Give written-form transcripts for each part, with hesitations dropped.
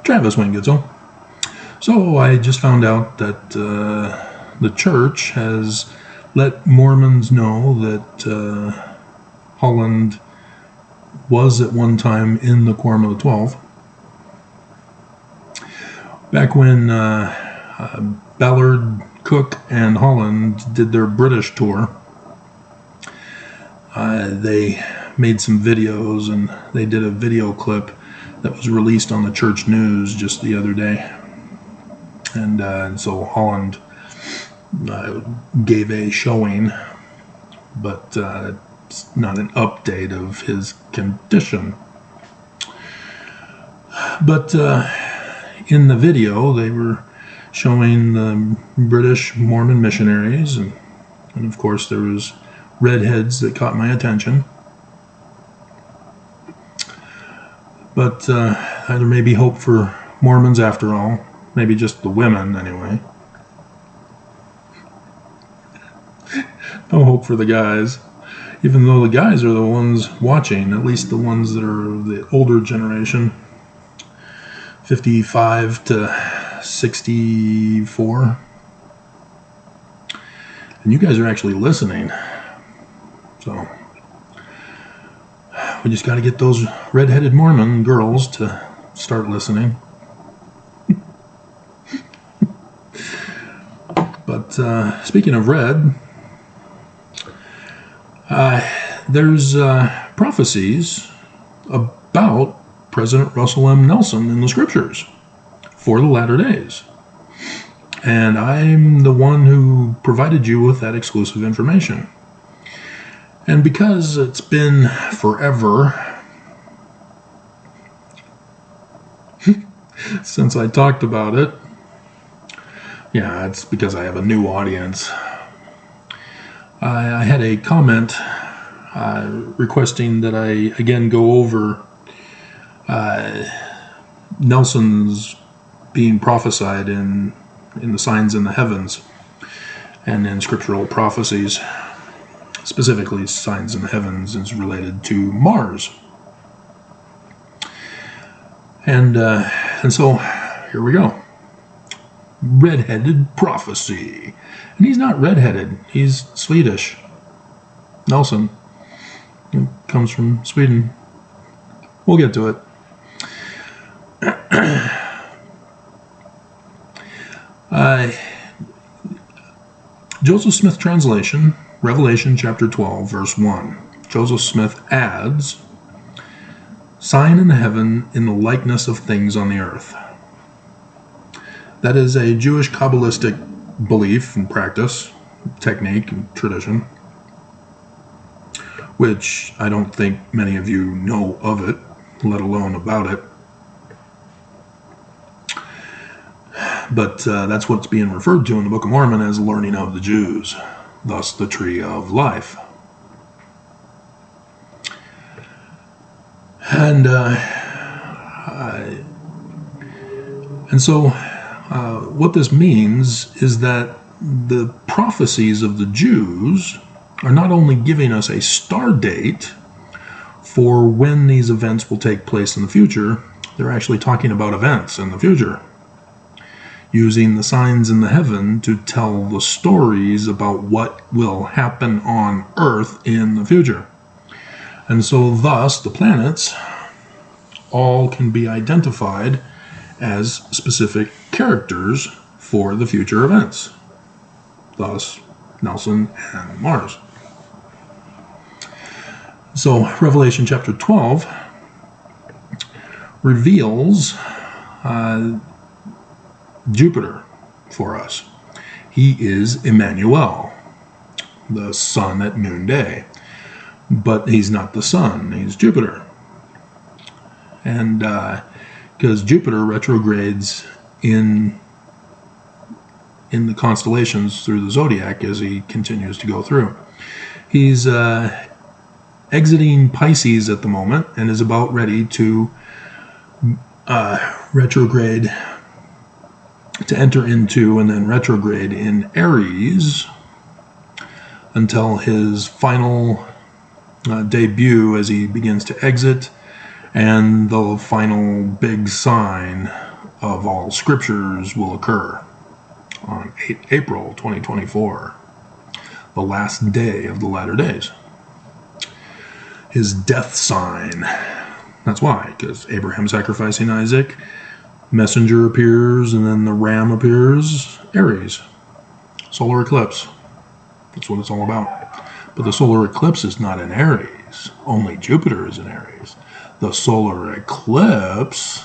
Travis Wingitzel. So I just found out that the church has let Mormons know that Holland was at one time in the Quorum of the 12. Back when Ballard, Cook, and Holland did their British tour, they made some videos, and they did a video clip that was released on the church news just the other day. And so Holland gave a showing, but it's not an update of his condition. But in the video, they were showing the British Mormon missionaries, and of course there was redheads that caught my attention. But there may be hope for Mormons after all. Maybe just the women, anyway. No hope for the guys. Even though the guys are the ones watching, at least the ones that are the older generation, 55 to 64. And you guys are actually listening. So we just got to get those red-headed Mormon girls to start listening. But speaking of red, there's prophecies about President Russell M. Nelson in the scriptures for the latter days. And I'm the one who provided you with that exclusive information. And because it's been forever since I talked about it, yeah, it's because I have a new audience. I had a comment requesting that I again go over Nelson's being prophesied in the signs in the heavens and in scriptural prophecies. Specifically, signs in the heavens is related to Mars. And so here we go. Red-headed prophecy. And he's not red-headed. He's Swedish. Nelson. He comes from Sweden. We'll get to it. Joseph Smith translation, Revelation chapter 12, verse 1. Joseph Smith adds, sign in the heaven in the likeness of things on the earth. That is a Jewish Kabbalistic belief and practice, technique and tradition, which I don't think many of you know of it, let alone about it. But that's what's being referred to in the Book of Mormon as learning of the Jews, thus the tree of life. And so what this means is that the prophecies of the Jews are not only giving us a star date for when these events will take place in the future, they're actually talking about events in the future, using the signs in the heaven to tell the stories about what will happen on Earth in the future. And so thus the planets all can be identified as specific characters for the future events. Thus, Nelson and Mars. So Revelation chapter 12 reveals Jupiter for us. He is Emmanuel, the sun at noonday. But he's not the sun, he's Jupiter. And because Jupiter retrogrades in the constellations through the zodiac as he continues to go through. He's exiting Pisces at the moment and is about ready to retrograde, to enter into and then retrograde in Aries until his final debut as he begins to exit, and the final big sign of all scriptures will occur on April 2024, the last day of the latter days. His death sign. That's why, because Abraham sacrificing Isaac, messenger appears, and then the ram appears, Aries. Solar eclipse. That's what it's all about. But the solar eclipse is not in Aries. Only Jupiter is in Aries. The solar eclipse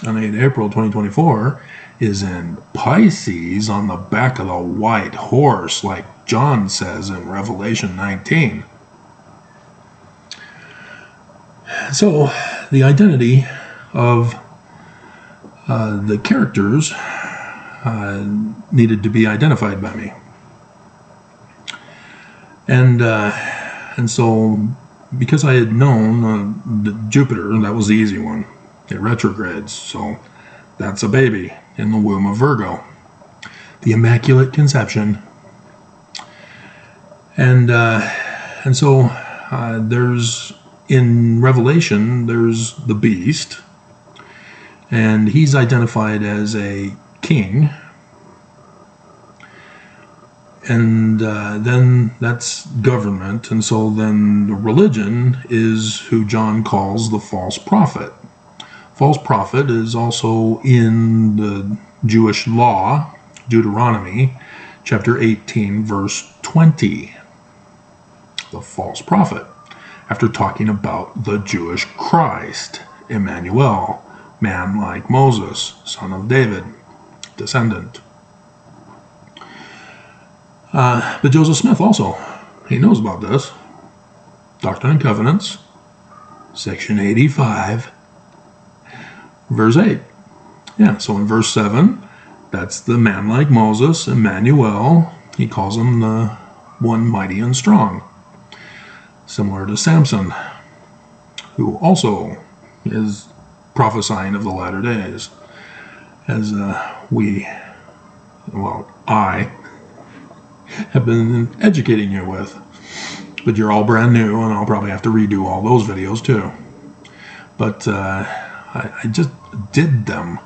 on 8 April 2024 is in Pisces on the back of the white horse, like John says in Revelation 19. So, the identity of the characters needed to be identified by me. And so, because I had known the Jupiter, that was the easy one. It retrogrades, so that's a baby in the womb of Virgo. The Immaculate Conception. And so there's, in Revelation, there's the beast, and he's identified as a king. And then that's government, and so then the religion is who John calls the false prophet. False prophet is also in the Jewish law, Deuteronomy, chapter 18, verse 20. The false prophet, after talking about the Jewish Christ, Emmanuel, man like Moses, son of David, descendant. But Joseph Smith also, he knows about this. Doctrine and Covenants, section 85, verse 8. Yeah, so in verse 7, that's the man like Moses, Emmanuel. He calls him the one mighty and strong. Similar to Samson, who also is prophesying of the latter days. As I have been educating you with. But you're all brand new, and I'll probably have to redo all those videos too. But I just did them.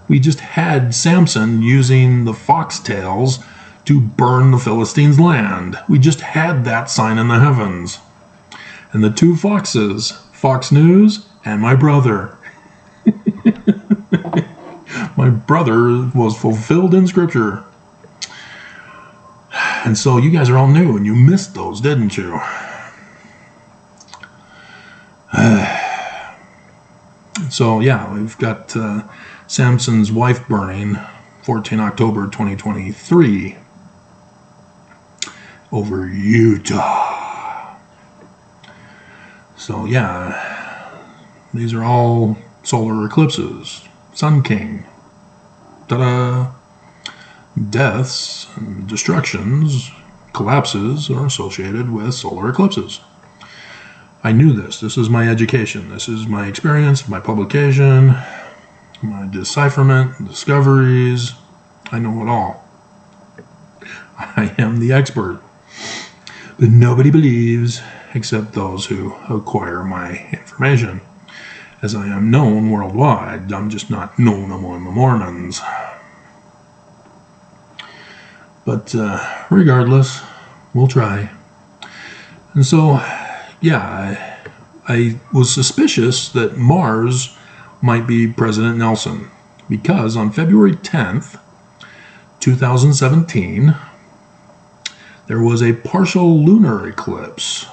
We just had Samson using the foxtails to burn the Philistines' land. We just had that sign in the heavens. And the two foxes, Fox News and my brother. My brother was fulfilled in Scripture. And so you guys are all new, and you missed those, didn't you? So yeah, we've got Samson's wife burning, 14 October 2023, over Utah. So yeah, these are all solar eclipses. Sun King. Ta-da! Deaths and destructions, collapses are associated with solar eclipses. I knew this. This is my education. This is my experience, my publication, my decipherment, discoveries. I know it all. I am the expert. But nobody believes except those who acquire my information. As I am known worldwide, I'm just not known among the Mormons. But regardless, we'll try. And so, yeah, I was suspicious that Mars might be President Nelson, because on February 10th, 2017, there was a partial lunar eclipse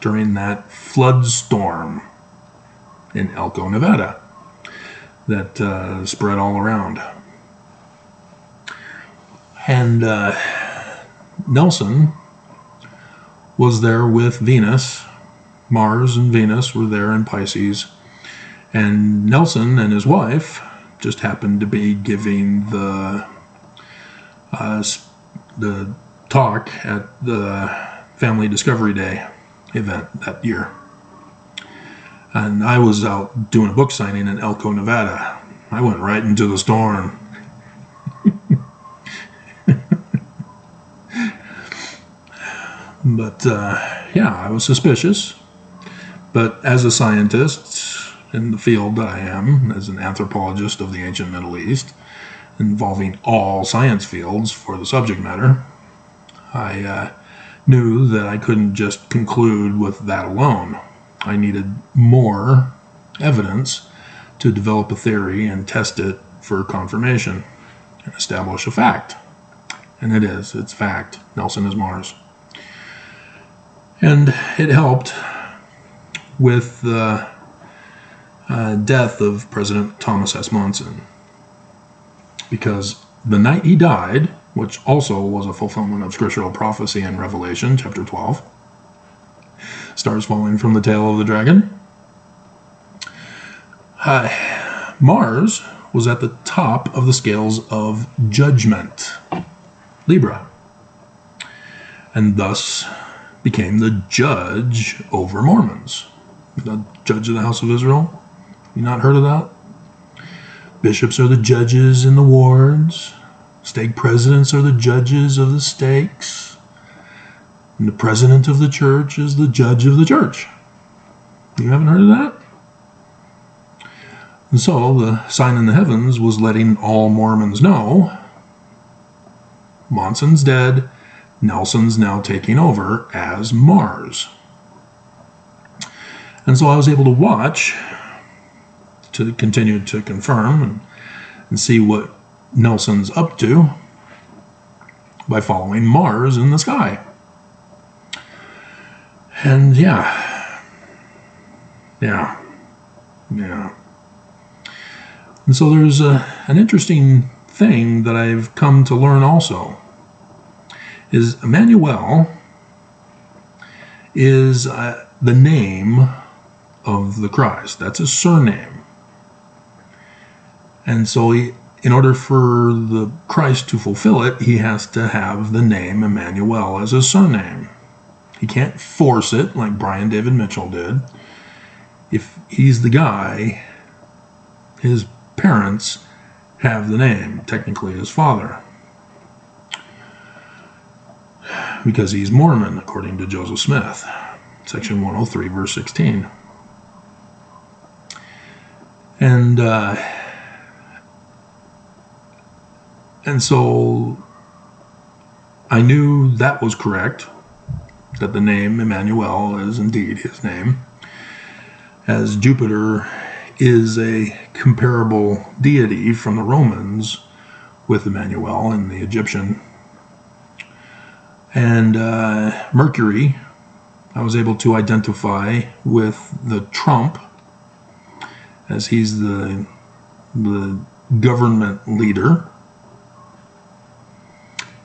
during that flood storm in Elko, Nevada, that spread all around. And Nelson was there with Venus. Mars and Venus were there in Pisces. And Nelson and his wife just happened to be giving the talk at the Family Discovery Day event that year. And I was out doing a book signing in Elko, Nevada. I went right into the storm. But yeah, I was suspicious. But as a scientist, in the field that I am as an anthropologist of the ancient Middle East, involving all science fields for the subject matter, I knew that I couldn't just conclude with that alone. I needed more evidence to develop a theory and test it for confirmation and establish a fact. And it's fact. Nelson is Mars. And it helped with the death of President Thomas S. Monson, because the night he died, which also was a fulfillment of scriptural prophecy in Revelation chapter 12, stars falling from the tail of the dragon, Mars was at the top of the scales of judgment, Libra, and thus became the judge over Mormons. The judge of the house of Israel. You not heard of that? Bishops are the judges in the wards. Stake presidents are the judges of the stakes. And the president of the church is the judge of the church. You haven't heard of that? And so the sign in the heavens was letting all Mormons know Monson's dead, Nelson's now taking over as Mars. And so I was able to watch to continue to confirm and see what Nelson's up to by following Mars in the sky. And yeah. And so there's an interesting thing that I've come to learn also, is Emmanuel is the name of the Christ. That's his surname. And so in order for the Christ to fulfill it, he has to have the name Emmanuel as his surname. He can't force it like Brian David Mitchell did. If he's the guy, his parents have the name, technically his father, because he's Mormon, according to Joseph Smith, section 103, verse 16. And so I knew that was correct, that the name Emmanuel is indeed his name, as Jupiter is a comparable deity from the Romans with Emmanuel and the Egyptian. And Mercury, I was able to identify with the Trump, as he's the government leader.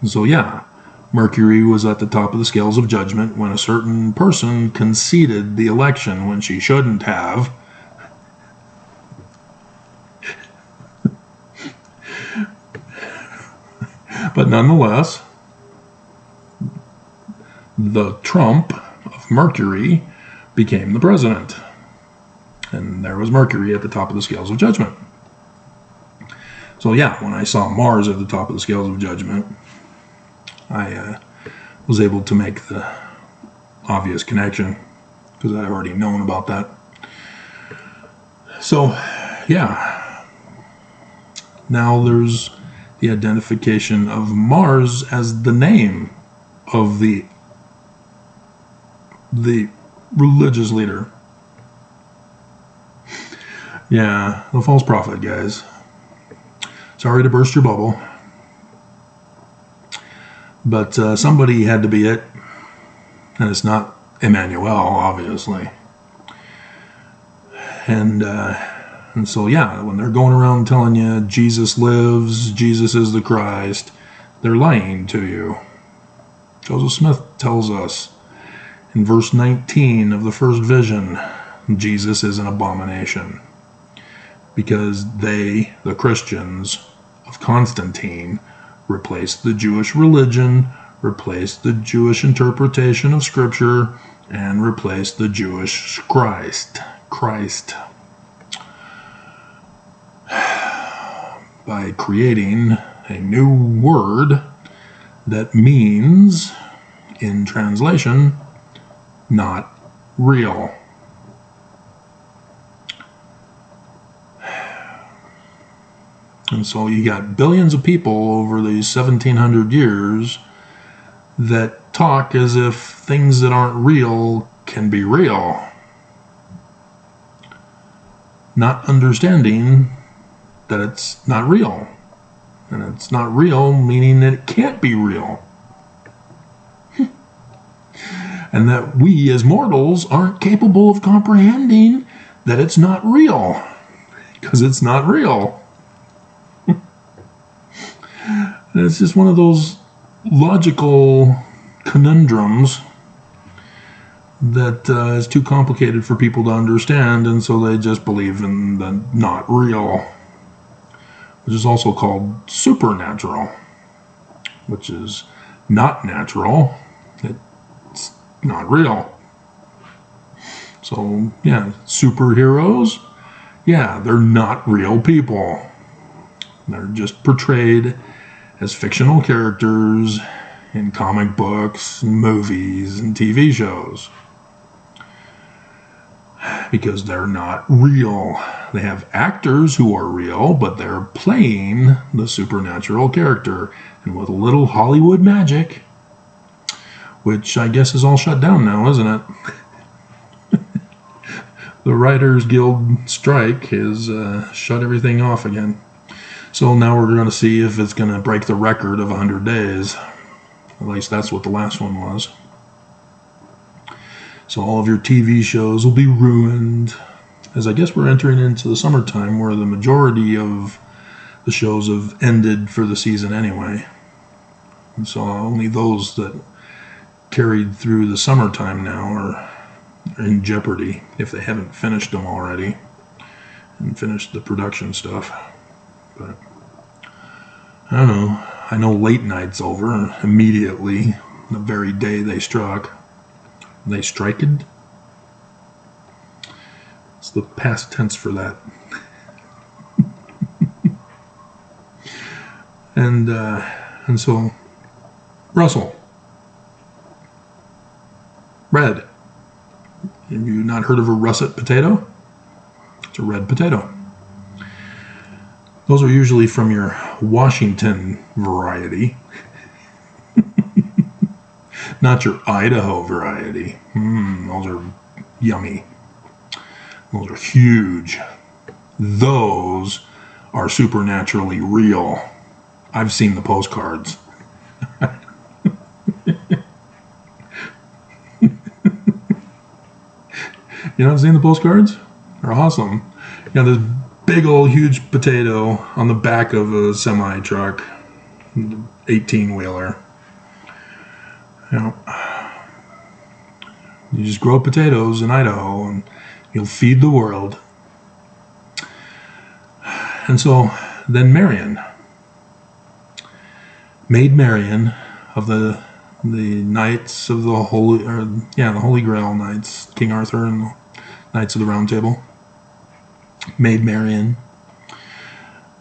So yeah, Mercury was at the top of the scales of judgment when a certain person conceded the election when she shouldn't have. But nonetheless, the Trump of Mercury became the president. And there was Mercury at the top of the scales of judgment. So yeah, when I saw Mars at the top of the scales of judgment, I was able to make the obvious connection, because I already known about that. So yeah, now there's the identification of Mars as the name of the religious leader. Yeah, the false prophet, guys. Sorry to burst your bubble, but somebody had to be it, and it's not Emmanuel, obviously. And so yeah, when they're going around telling you Jesus lives, Jesus is the Christ, they're lying to you. Joseph Smith tells us in verse 19 of the first vision, Jesus is an abomination, because they, the Christians of Constantine, replaced the Jewish religion, replaced the Jewish interpretation of Scripture, and replaced the Jewish Christ by creating a new word that means, in translation, not real. And so you got billions of people over these 1700 years that talk as if things that aren't real can be real. Not understanding that it's not real. And it's not real, meaning that it can't be real. And that we as mortals aren't capable of comprehending that it's not real. Because it's not real. And it's just one of those logical conundrums that is too complicated for people to understand, and so they just believe in the not real, which is also called supernatural, which is not natural. It's not real. So, yeah, superheroes, yeah, they're not real people. They're just portrayed as fictional characters in comic books, and movies, and TV shows. Because they're not real. They have actors who are real, but they're playing the supernatural character. And with a little Hollywood magic, which I guess is all shut down now, isn't it? The Writers Guild strike has shut everything off again. So now we're going to see if it's going to break the record of 100 days. At least that's what the last one was. So all of your TV shows will be ruined, as I guess we're entering into the summertime where the majority of the shows have ended for the season anyway. And so only those that carried through the summertime now are in jeopardy if they haven't finished them already and finished the production stuff. But I don't know. I know late night's over immediately, the very day they struck. They striked. It's the past tense for that. and so, Russell, red. Have you not heard of a russet potato? It's a red potato. Those are usually from your Washington variety. Not your Idaho variety. Those are yummy. Those are huge. Those are supernaturally real. I've seen the postcards. You know, I've seen the postcards? They're awesome. You got this big old huge potato on the back of a semi truck, 18-wheeler. You know, you just grow potatoes in Idaho and you'll feed the world. And so then Marion, Maid Marian of the Knights of the Holy, the Holy Grail Knights, King Arthur and the Knights of the Round Table. Maid Marian.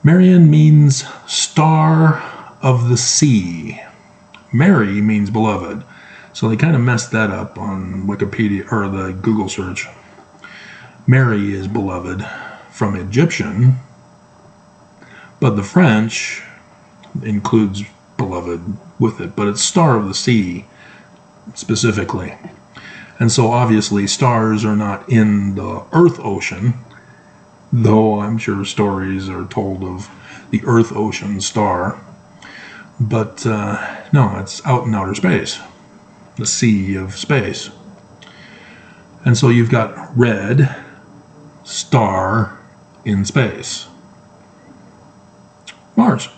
Marian means star of the sea. Mary means beloved. So they kind of messed that up on Wikipedia or the Google search. Mary is beloved from Egyptian, but the French includes beloved with it, but it's star of the sea specifically. And so obviously stars are not in the Earth ocean, though I'm sure stories are told of the Earth ocean star. But no, it's out in outer space, the sea of space. And so you've got red, star in space. Mars,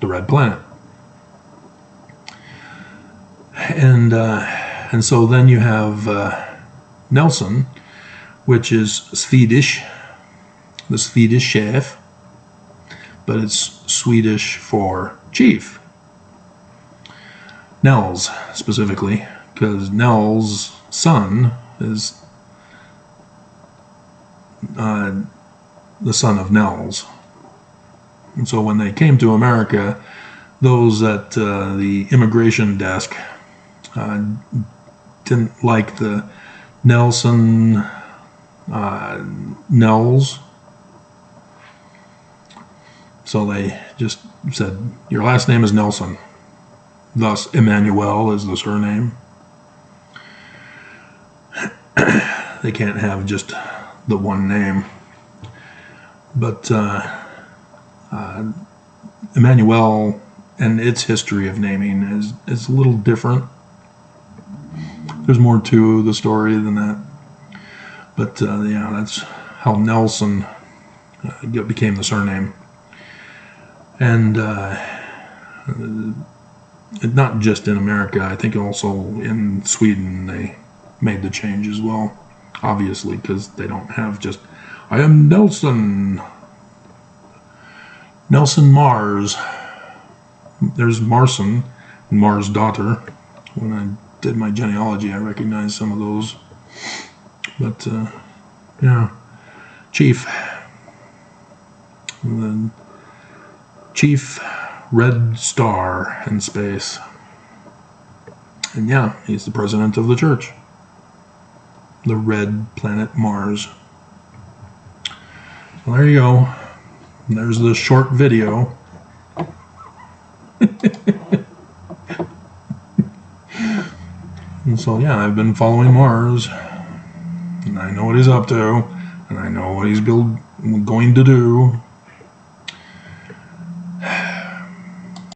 the red planet. And so then you have Nelson, which is Swedish, the Swedish chef, but it's Swedish for chief. Nels, specifically, because Nels' son is the son of Nels. And so when they came to America, those at the immigration desk didn't like the Nelson Nels. So they just said, your last name is Nelson. Thus, Emmanuel is the surname. They can't have just the one name. But Emmanuel and its history of naming is a little different. There's more to the story than that. But yeah, that's how Nelson became the surname. And not just in America, I think also in Sweden they made the change as well. Obviously, because they don't have just, I am Nelson Mars. There's Marson, Mars' daughter. When I did my genealogy, I recognized some of those. But, yeah, Chief. The Chief Red Star in space. And yeah, he's the president of the church. The red planet Mars. Well, there you go. There's the short video. And so yeah, I've been following Mars, and I know what he's up to, and I know what he's going to do.